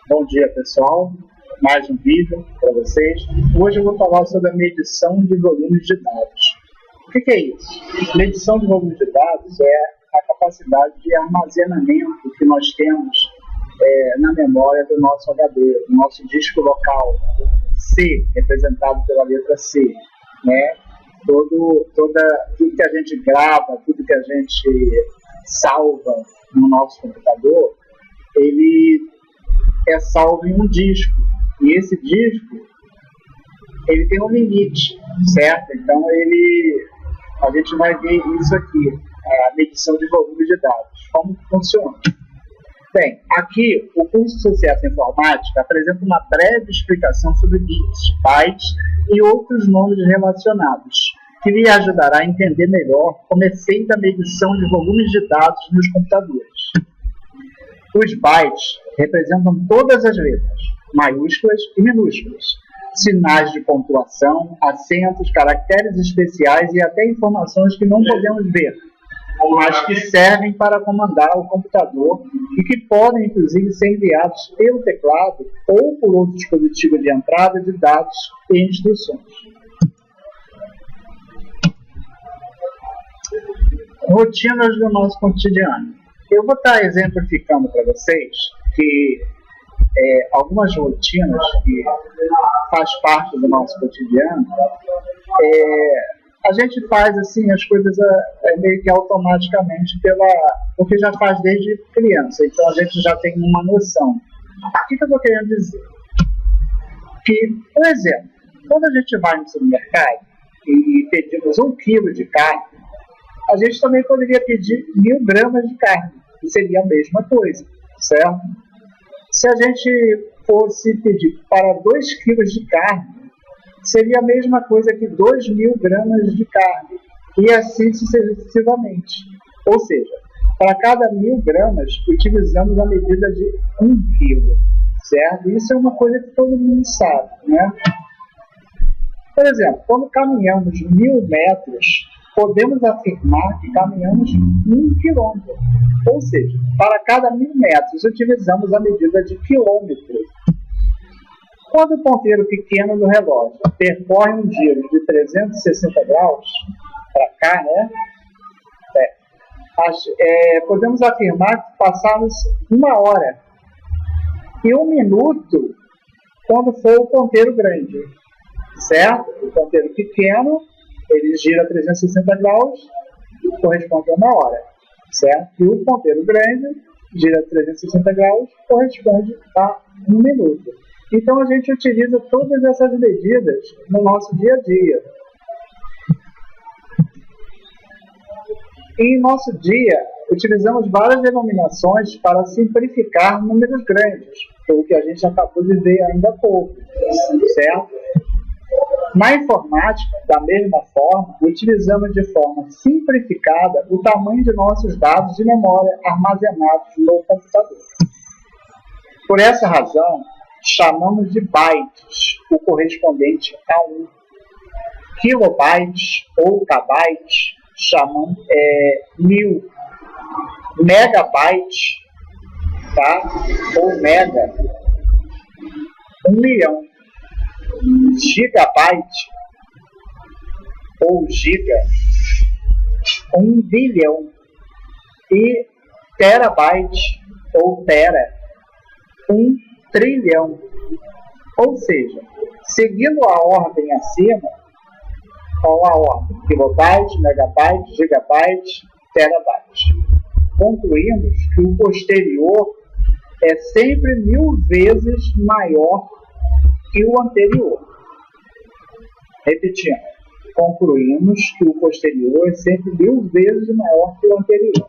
Bom dia, pessoal. Mais um vídeo para vocês. Hoje eu vou falar sobre a medição de volumes de dados. O que é isso? Medição de volumes de dados é a capacidade de armazenamento que nós temos na memória do nosso HD, do nosso disco local, C, representado pela letra C, né? Tudo que a gente grava, tudo que a gente salva no nosso computador, ele é salvo em um disco. E esse disco, ele tem um limite, certo? Então, a gente vai ver isso aqui, a medição de volume de dados. Como funciona? Bem, aqui o curso de Sucesso Informática apresenta uma breve explicação sobre bits, bytes e outros nomes relacionados, que lhe ajudará a entender melhor como é feita a medição de volumes de dados nos computadores. Os bytes representam todas as letras, maiúsculas e minúsculas, sinais de pontuação, acentos, caracteres especiais e até informações que não podemos ver, mas que servem para comandar o computador e que podem, inclusive, ser enviados pelo teclado ou por outro dispositivo de entrada de dados e instruções. Rotinas do nosso cotidiano. Eu vou estar exemplificando para vocês que algumas rotinas que faz parte do nosso cotidiano, a gente faz assim as coisas meio que automaticamente porque já faz desde criança, então a gente já tem uma noção. O que eu estou querendo dizer? Que, por exemplo, quando a gente vai no supermercado e pedimos 1 quilo de carne, a gente também poderia pedir 1000 gramas de carne, que seria a mesma coisa, certo? Se a gente fosse pedir para 2 quilos de carne, seria a mesma coisa que 2000 gramas de carne, e assim sucessivamente. Ou seja, para cada 1000 gramas, utilizamos a medida de 1 quilo, certo? Isso é uma coisa que todo mundo sabe, né? Por exemplo, quando caminhamos 1000 metros, podemos afirmar que caminhamos 1 quilômetro. Ou seja, para cada 1000 metros, utilizamos a medida de quilômetro. Quando o ponteiro pequeno do relógio percorre um giro de 360 graus, para cá, né? Podemos afirmar que passamos 1 hora. E 1 minuto quando for o ponteiro grande, certo? O ponteiro pequeno, ele gira 360 graus, corresponde a 1 hora, certo? E o ponteiro grande gira 360 graus, corresponde a 1 minuto. Então, a gente utiliza todas essas medidas no nosso dia a dia. E em nosso dia, utilizamos várias denominações para simplificar números grandes, o que a gente acabou de ver ainda há pouco, certo? Na informática, da mesma forma, utilizamos de forma simplificada o tamanho de nossos dados de memória armazenados no computador. Por essa razão, chamamos de bytes o correspondente a 1. Kilobytes ou kbytes chamam 1000. Megabytes, tá? Ou mega, 1 milhão. Gigabyte ou giga, 1 bilhão. E terabyte ou tera, 1 trilhão. Ou seja, seguindo a ordem acima, qual a ordem? Kilobyte, megabyte, gigabyte, terabyte. Concluímos que o posterior é sempre 1000 vezes maior que o anterior. Repetindo, concluímos que o posterior é sempre 1000 vezes maior que o anterior.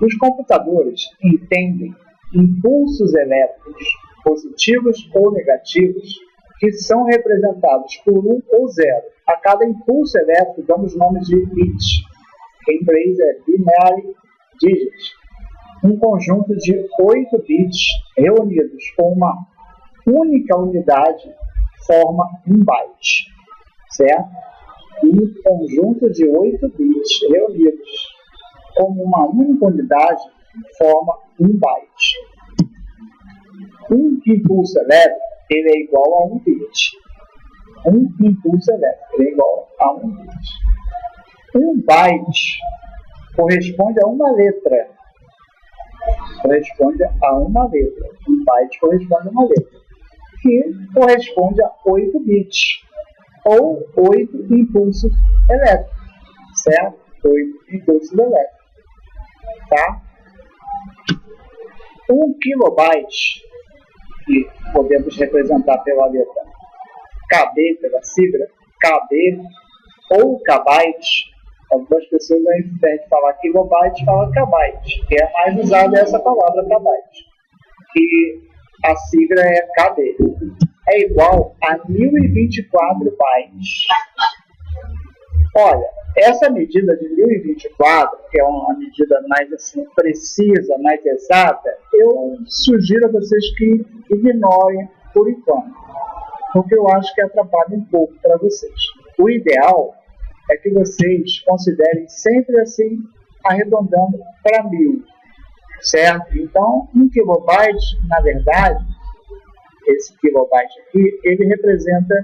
Os computadores entendem impulsos elétricos, positivos ou negativos, que são representados por 1 ou 0. A cada impulso elétrico damos nomes de bits, que em inglês é binary digits. Um conjunto de 8 bits reunidos com uma única unidade forma um byte, certo? Um conjunto de 8 bits reunidos como uma única unidade forma um byte. Um impulso elétrico ele é igual a um bit. Um impulso elétrico ele é igual a um bit. Um byte corresponde a uma letra. Corresponde a uma letra. Um byte corresponde a uma letra, que corresponde a 8 bits, ou 8 impulsos elétricos, certo? 8 impulsos elétricos, tá? 1 kilobyte, que podemos representar pela letra KB, pela sigla KB, ou kbyte. Algumas pessoas, ao invés de falar kilobyte, falam kbyte, que é mais usada essa palavra kbyte, que a sigla é KB, é igual a 1024 bytes. Olha, essa medida de 1024, que é uma medida mais assim, precisa, mais exata, eu sugiro a vocês que ignorem por enquanto, porque eu acho que atrapalha um pouco para vocês. O ideal é que vocês considerem sempre assim, arredondando para 1000, certo? Então, 1 kilobyte, na verdade, esse kilobyte aqui, ele representa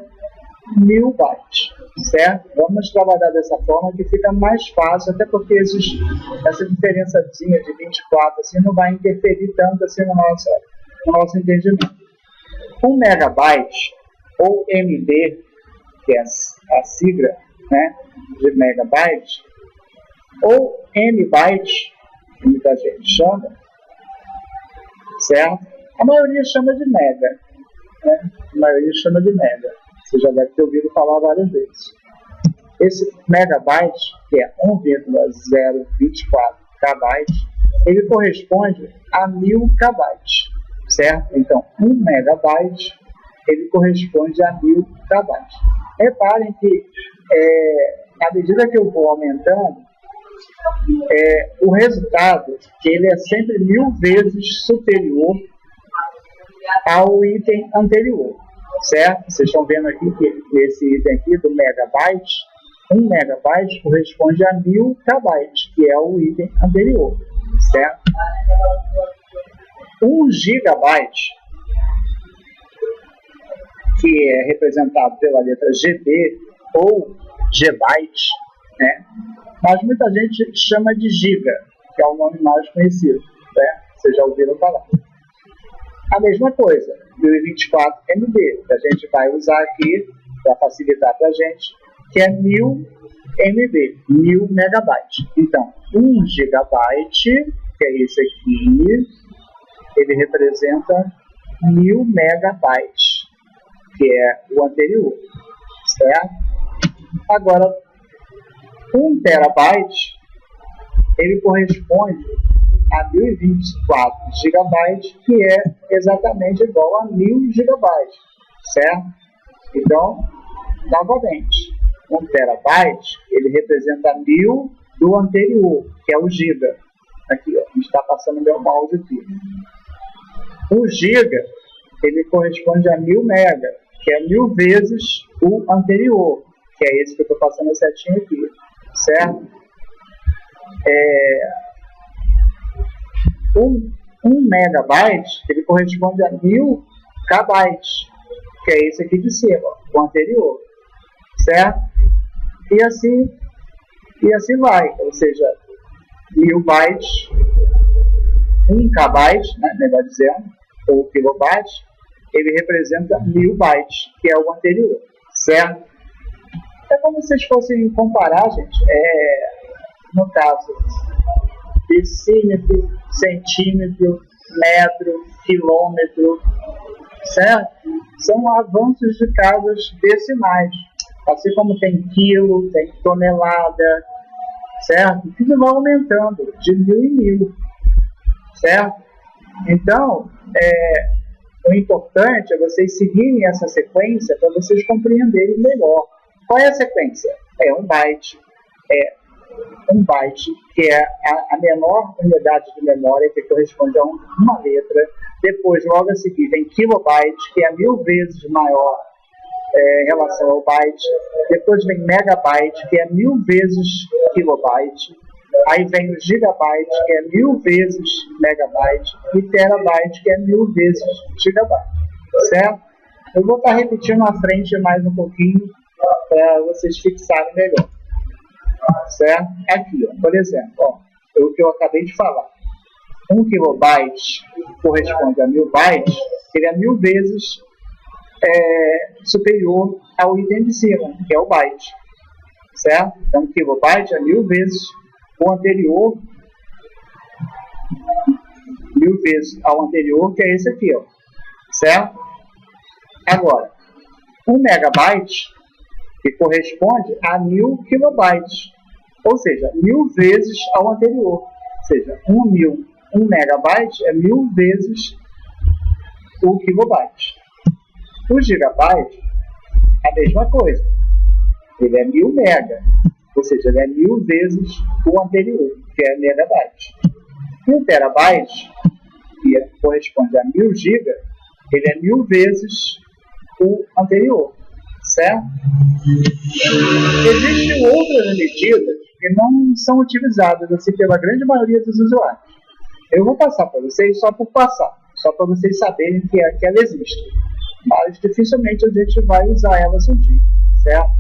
1000 bytes, certo? Vamos trabalhar dessa forma que fica mais fácil, até porque essa diferençazinha de 24 assim, não vai interferir tanto assim no nosso entendimento. 1 megabyte, ou MB, que é a sigla, né, de megabyte, ou MB, que muita gente chama, certo? A maioria chama de mega, né? A maioria chama de mega. Você já deve ter ouvido falar várias vezes. Esse megabyte, que é 1,024 kbyte, ele corresponde a 1000 kbytes, certo? Então, 1 megabyte, ele corresponde a 1000 kbytes. Reparem que, à medida que eu vou aumentando, o resultado, ele é sempre 1000 vezes superior ao item anterior, certo? Vocês estão vendo aqui que esse item aqui do megabyte, 1 megabyte corresponde a 1000 kbytes, que é o item anterior, certo? 1 gigabyte, que é representado pela letra GB ou Gbyte, né? Mas muita gente chama de giga, que é o nome mais conhecido, né? Vocês já ouviram falar. A mesma coisa, 1024 MB, que a gente vai usar aqui para facilitar para a gente, que é 1000 MB, 1000 megabytes. Então, 1 gigabyte, que é esse aqui, ele representa 1000 megabytes, que é o anterior, certo? Agora, 1 terabyte, ele corresponde a 1024 gigabytes, que é exatamente igual a 1000 gigabytes, certo? Então, novamente, 1 terabyte, ele representa 1000 do anterior, que é o giga. Aqui, ó, a gente está passando meu mouse aqui. O giga, ele corresponde a 1000 mega, que é 1000 vezes o anterior, que é esse que eu estou passando a setinha aqui, certo? 1 megabyte, ele corresponde a 1000 kbytes, que é esse aqui de cima, o anterior, certo? E assim vai, ou seja, 1000 bytes, 1 kbyte, né, melhor dizendo, ou kilobyte, ele representa 1000 bytes, que é o anterior, certo? É como se vocês fossem comparar, gente, no caso, decímetro, centímetro, metro, quilômetro, certo? São avanços de casas decimais, assim como tem quilo, tem tonelada, certo? Tudo vai aumentando de 1000 em 1000, certo? Então, o importante é vocês seguirem essa sequência para vocês compreenderem melhor. Qual é a sequência? É um byte, que é a menor unidade de memória, que corresponde a uma letra. Depois, logo a seguir, vem kilobyte, que é 1000 vezes maior em relação ao byte. Depois vem megabyte, que é 1000 vezes kilobyte. Aí vem o gigabyte, que é 1000 vezes megabyte, e terabyte, que é 1000 vezes gigabyte, certo? Eu vou estar repetindo à frente mais um pouquinho para vocês fixarem melhor, certo? Aqui, ó, por exemplo, ó, o que eu acabei de falar. 1 kilobyte corresponde a 1000 bytes, ele é 1000 vezes superior ao item de cima, que é o byte, certo? Então, 1 kilobyte é 1000 vezes o anterior, 1000 vezes ao anterior, que é esse aqui, ó, certo? Agora, 1 megabyte, que corresponde a 1000 kilobytes, ou seja, 1000 vezes ao anterior, ou seja, 1 megabyte é 1000 vezes o kilobyte. O gigabyte é a mesma coisa, ele é 1000 mega, ou seja, ele é 1000 vezes o anterior, que é megabyte. E o terabyte, que corresponde a 1000 giga, ele é 1000 vezes o anterior, certo? Existem outras medidas que não são utilizadas assim pela grande maioria dos usuários. Eu vou passar para vocês só por passar, só para vocês saberem que ela existe. Mas dificilmente a gente vai usar elas um dia, certo?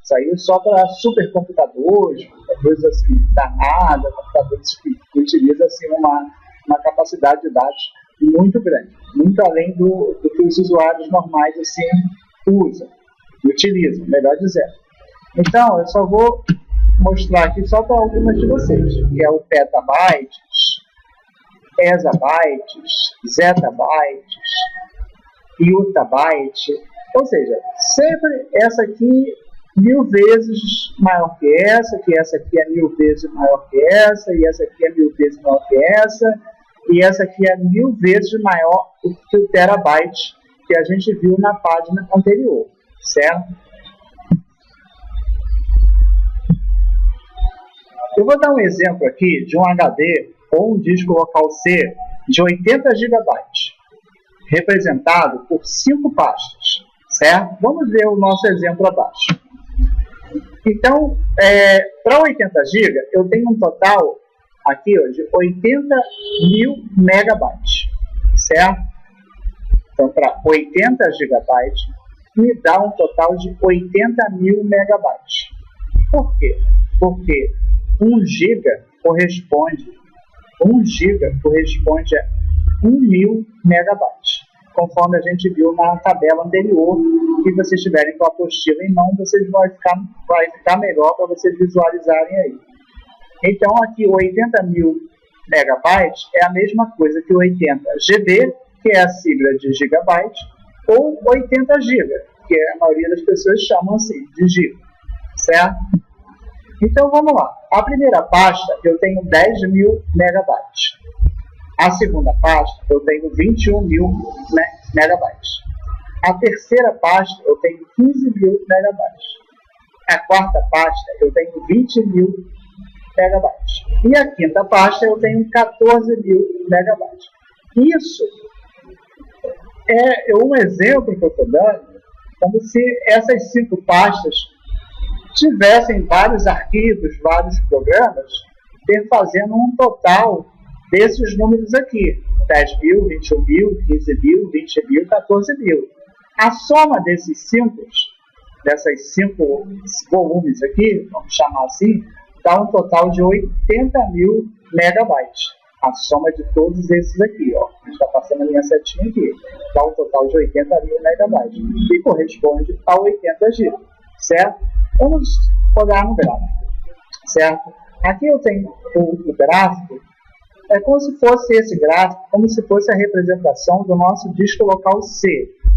Isso aí é só para supercomputadores, coisas assim, danadas, computadores que utilizam assim, uma capacidade de dados muito grande, muito além do que os usuários normais assim, usam, utilizam, melhor dizendo. Então, eu só vou mostrar aqui só para algumas de vocês, que é o petabytes, exabytes, zettabytes, yottabyte, ou seja, sempre essa aqui 1000 vezes maior que essa aqui é 1000 vezes maior que essa, e essa aqui é 1000 vezes maior que essa, e essa aqui é 1000 vezes maior que o terabyte que a gente viu na página anterior, certo? Eu vou dar um exemplo aqui de um HD ou um disco local C de 80 GB, representado por 5 pastas, certo? Vamos ver o nosso exemplo abaixo. Então, para 80 GB, eu tenho um total aqui ó, de 80.000 megabytes, certo? Então, para 80 GB, me dá um total de 80.000 megabytes. Por quê? Porque 1 GB corresponde a 1.000 megabytes, conforme a gente viu na tabela anterior. Se vocês tiverem com a apostila em mão, vocês vai ficar melhor para vocês visualizarem aí. Então, aqui 80.000 megabytes é a mesma coisa que 80 GB, que é a sigla de gigabyte, ou 80 GB, que a maioria das pessoas chamam assim, de giga, certo? Então, vamos lá. A primeira pasta, eu tenho 10.000 megabytes. A segunda pasta, eu tenho 21.000 megabytes. A terceira pasta, eu tenho 15.000 megabytes. A quarta pasta, eu tenho 20.000 megabytes. E a quinta pasta, eu tenho 14.000 megabytes. Isso é um exemplo que eu estou dando, como se essas 5 pastas tivessem vários arquivos, vários programas, fazendo um total desses números aqui, 10.000, 21.000, 15.000, 20.000, 14.000. A soma dessas 5 volumes aqui, vamos chamar assim, dá um total de 80.000 megabytes. A soma de todos esses aqui, ó, a gente está passando a linha setinha aqui, dá um total de 80.000 megabytes, que corresponde a 80 GB, certo? Vamos olhar no gráfico, certo? Aqui eu tenho o gráfico, é como se fosse esse gráfico, como se fosse a representação do nosso disco local C,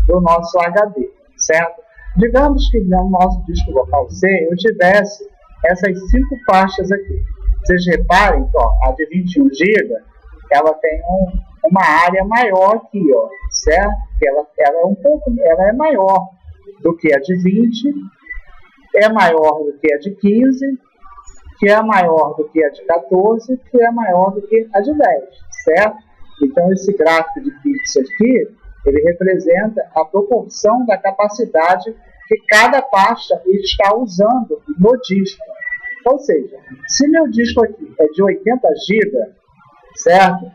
do nosso HD, certo? Digamos que no nosso disco local C eu tivesse essas 5 pastas aqui. Vocês reparem que ó, a de 21 GB, ela tem uma área maior aqui, ó, certo? Ela é maior do que a de 20, é maior do que a de 15, que é maior do que a de 14, que é maior do que a de 10, certo? Então, esse gráfico de pixels aqui, ele representa a proporção da capacidade que cada pasta está usando no disco. Ou seja, se meu disco aqui é de 80 GB, certo?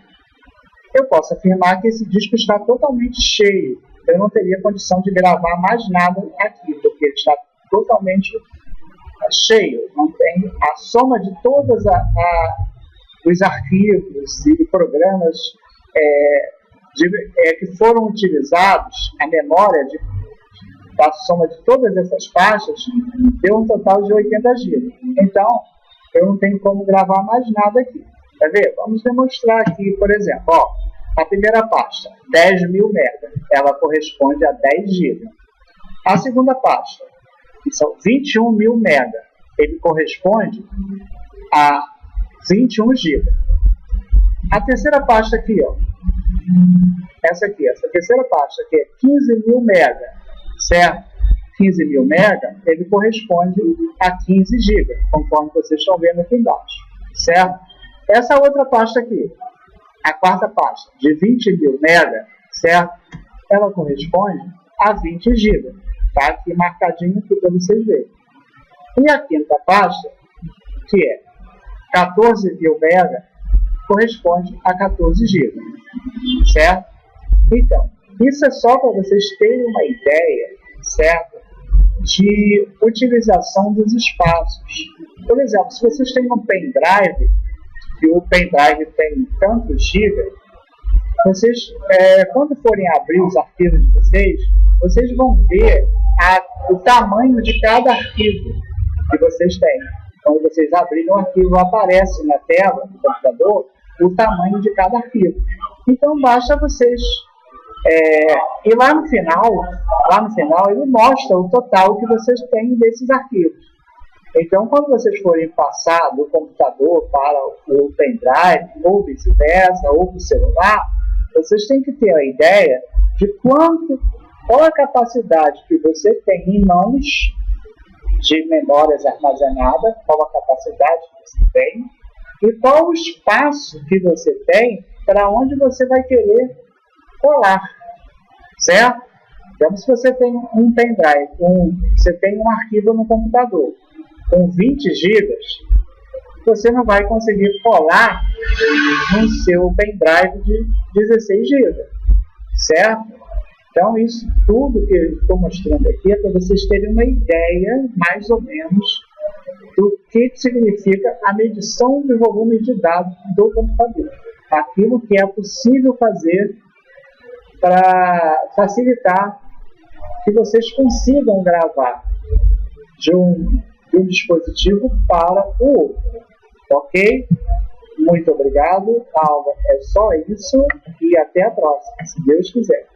Eu posso afirmar que esse disco está totalmente cheio. Eu não teria condição de gravar mais nada aqui, porque ele está totalmente cheio. Não tem a soma de todos os arquivos e programas que foram utilizados, a memória da soma de todas essas faixas, deu um total de 80 GB. Então, eu não tenho como gravar mais nada aqui. Quer ver? Vamos demonstrar aqui, por exemplo, a primeira pasta, 10.000 MB, ela corresponde a 10 GB. A segunda pasta, que são 21.000 MB, ele corresponde a 21 GB. A terceira pasta aqui, essa terceira pasta aqui é 15.000 MB, certo? 15.000 MB, ele corresponde a 15 GB, conforme vocês estão vendo aqui embaixo, certo? Essa outra pasta aqui, a quarta pasta, de 20.000 MB, certo? Ela corresponde a 20 GB. Está aqui marcadinho aqui para vocês verem. E a quinta pasta, que é 14.000 MB, corresponde a 14 GB, certo? Então, isso é só para vocês terem uma ideia, certo? De utilização dos espaços. Por exemplo, se vocês têm um pendrive, e o pendrive tem tantos gigas, vocês, quando forem abrir os arquivos de vocês vão ver o tamanho de cada arquivo que vocês têm. Quando vocês abrirem um arquivo, aparece na tela do computador o tamanho de cada arquivo. Então, basta vocês... e lá no final, ele mostra o total que vocês têm desses arquivos. Então, quando vocês forem passar do computador para o pendrive, ou vice-versa, ou para o celular, vocês têm que ter a ideia de qual a capacidade que você tem em mãos de memórias armazenadas, qual a capacidade que você tem, e qual o espaço que você tem para onde você vai querer colar, certo? Então, se você tem um pendrive, você tem um arquivo no computador com 20 GB, você não vai conseguir colar no seu pendrive de 16 GB, certo? Então, isso tudo que eu estou mostrando aqui é para vocês terem uma ideia, mais ou menos, do que significa a medição de volume de dados do computador. Aquilo que é possível fazer para facilitar que vocês consigam gravar de um dispositivo para o outro. Ok? Muito obrigado. A aula é só isso e até a próxima, se Deus quiser.